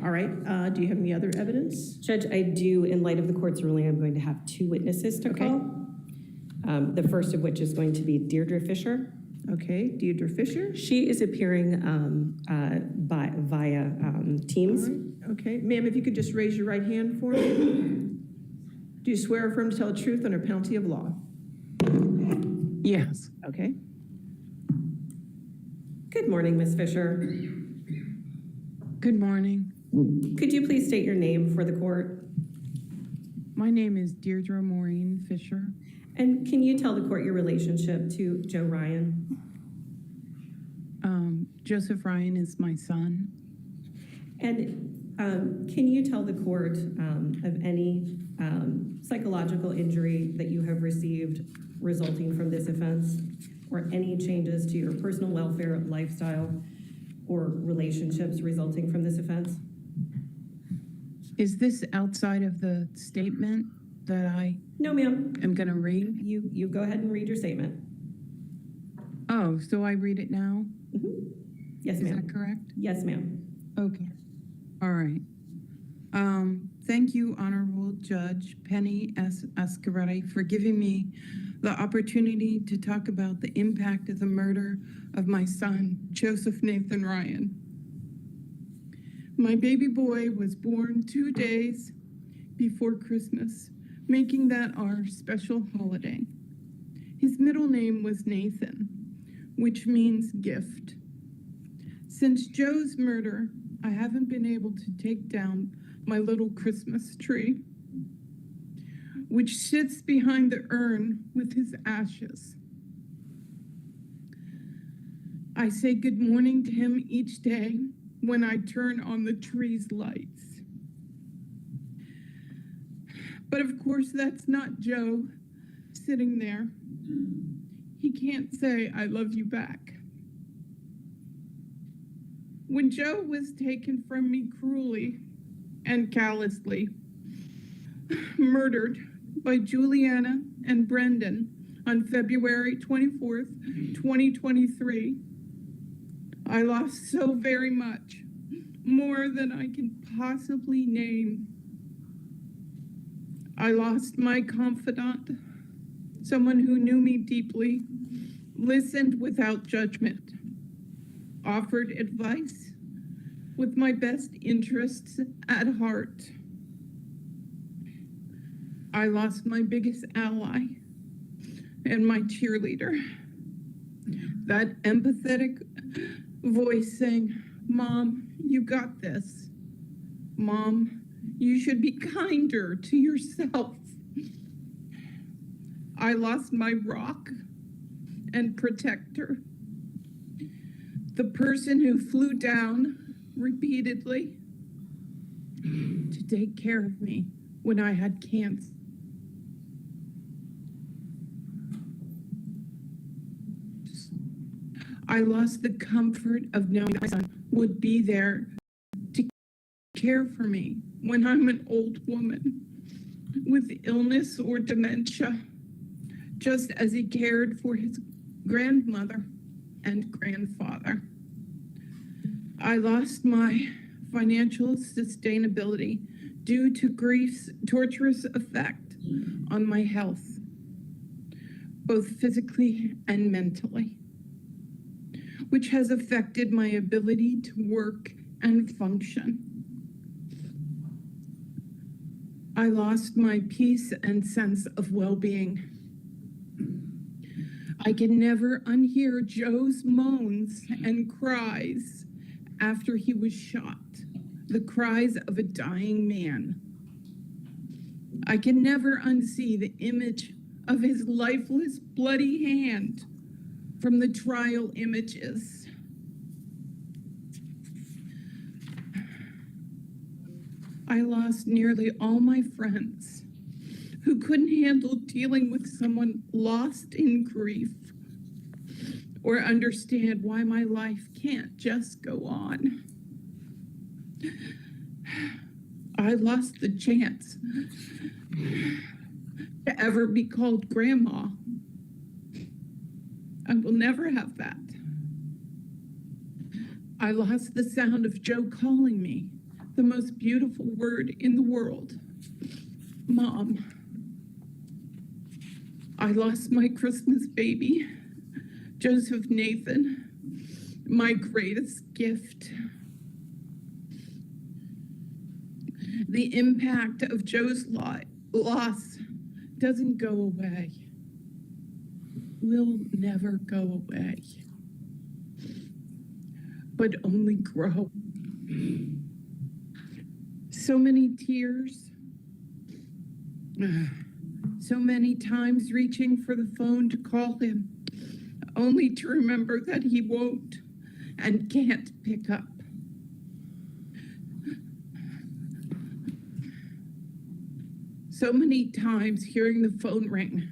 All right, do you have any other evidence? Judge, I do. In light of the court's ruling, I'm going to have 2 witnesses to call. The first of which is going to be Deirdre Fisher. Okay, Deirdre Fisher. She is appearing via Teams. Right. Okay, ma'am, if you could just raise your right hand for me. Do you swear or affirm to tell the truth under penalty of law? Yes. Okay. Good morning, Ms. Fisher. Good morning. Could you please state your name for the court? My name is Deirdre Maureen Fisher. And can you tell the court your relationship to Joe Ryan? Joseph Ryan is my son. And can you tell the court of any psychological injury that you have received resulting from this offense, or any changes to your personal welfare, lifestyle, or relationships resulting from this offense? Is this outside of the statement that I No, ma'am. am going to read? You go ahead and read your statement. Oh, so I read it now? Mm-hmm. Yes, Is ma'am. that correct? Yes, ma'am. Okay. All right. Thank you, Honorable Judge Penny S. Ascaretti, for giving me the opportunity to talk about the impact of the murder of my son, Joseph Nathan Ryan. My baby boy was born 2 days before Christmas, making that our special holiday. His middle name was Nathan, which means gift. Since Joe's murder, I haven't been able to take down my little Christmas tree, which sits behind the urn with his ashes. I say good morning to him each day when I turn on the tree's lights. But of course, that's not Joe sitting there. He can't say, I love you back. When Joe was taken from me cruelly and callously, murdered by Juliana and Brendan on February 24th, 2023, I lost so very much, more than I can possibly name. I lost my confidant, someone who knew me deeply, listened without judgment, offered advice with my best interests at heart. I lost my biggest ally and my cheerleader. That empathetic voice saying, Mom, you got this. Mom, you should be kinder to yourself. I lost my rock and protector. The person who flew down repeatedly to take care of me when I had cancer. I lost the comfort of knowing my son would be there to care for me when I'm an old woman with illness or dementia, just as he cared for his grandmother and grandfather. I lost my financial sustainability due to grief's torturous effect on my health, both physically and mentally, which has affected my ability to work and function. I lost my peace and sense of well-being. I can never unhear Joe's moans and cries after he was shot, the cries of a dying man. I can never unsee the image of his lifeless, bloody hand from the trial images. I lost nearly all my friends who couldn't handle dealing with someone lost in grief or understand why my life can't just go on. I lost the chance to ever be called grandma. I will never have that. I lost the sound of Joe calling me the most beautiful word in the world, Mom. I lost my Christmas baby, Joseph Nathan, my greatest gift. The impact of Joe's loss doesn't go away. Will never go away, but only grow. So many tears, so many times reaching for the phone to call him, only to remember that he won't and can't pick up. So many times hearing the phone ring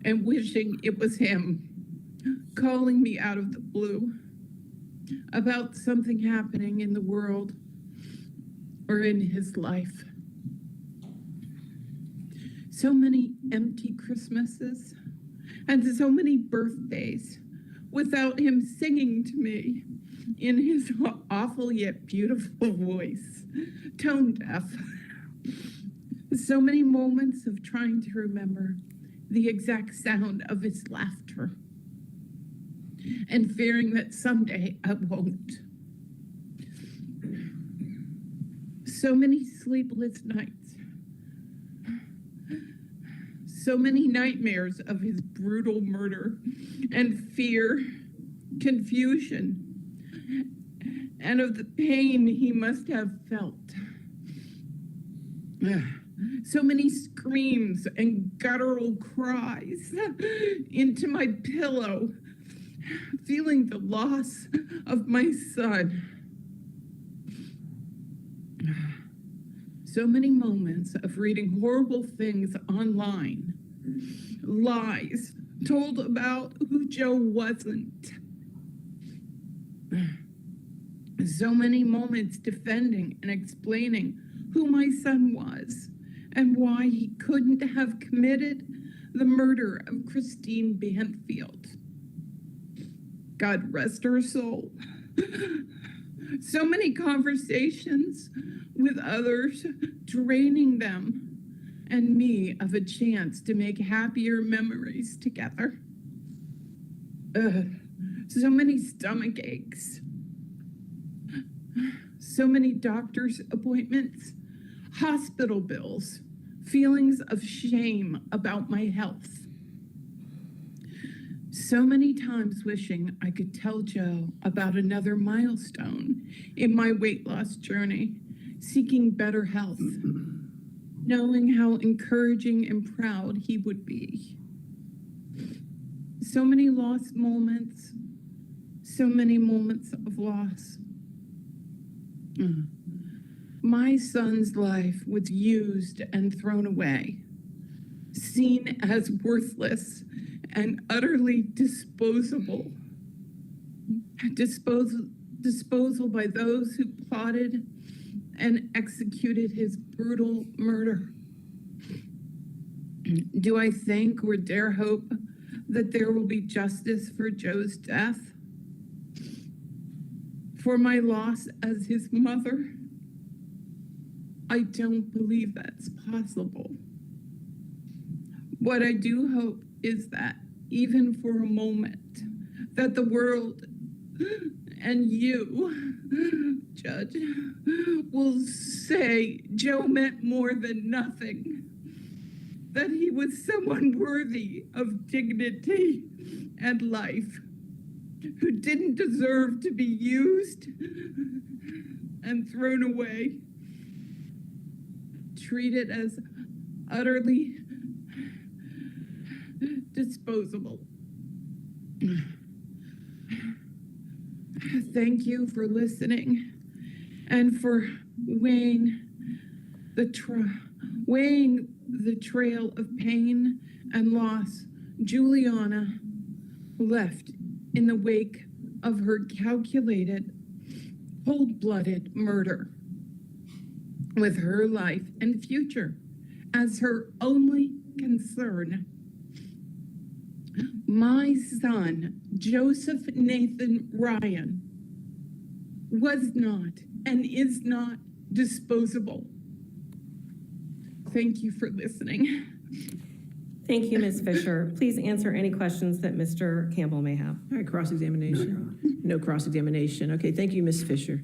and wishing it was him, calling me out of the blue about something happening in the world or in his life. So many empty Christmases and so many birthdays without him singing to me in his awful yet beautiful voice, tone deaf. So many moments of trying to remember the exact sound of his laughter and fearing that someday I won't. So many sleepless nights. So many nightmares of his brutal murder and fear, confusion, and of the pain he must have felt. So many screams and guttural cries into my pillow, feeling the loss of my son. So many moments of reading horrible things online, lies told about who Joe wasn't. So many moments defending and explaining who my son was and why he couldn't have committed the murder of Christine Banfield. God rest her soul. So many conversations with others, draining them and me of a chance to make happier memories together. So many stomach aches. So many doctor's appointments, hospital bills, feelings of shame about my health. So many times wishing I could tell Joe about another milestone in my weight loss journey, seeking better health, knowing how encouraging and proud he would be. So many lost moments, so many moments of loss. My son's life was used and thrown away, seen as worthless and utterly disposable. Disposal by those who plotted and executed his brutal murder. Do I think or dare hope that there will be justice for Joe's death? For my loss as his mother? I don't believe that's possible. What I do hope is that, even for a moment, that the world and you, Judge, will say Joe meant more than nothing, that he was someone worthy of dignity and life, who didn't deserve to be used and thrown away, treated as utterly disposable. Thank you for listening and for weighing the trail of pain and loss Juliana left in the wake of her calculated, cold-blooded murder, with her life and future as her only concern. My son, Joseph Nathan Ryan, was not and is not disposable. Thank you for listening. Thank you, Ms. Fisher. Please answer any questions that Mr. Campbell may have. All right, cross-examination. No cross-examination. Okay, thank you, Ms. Fisher.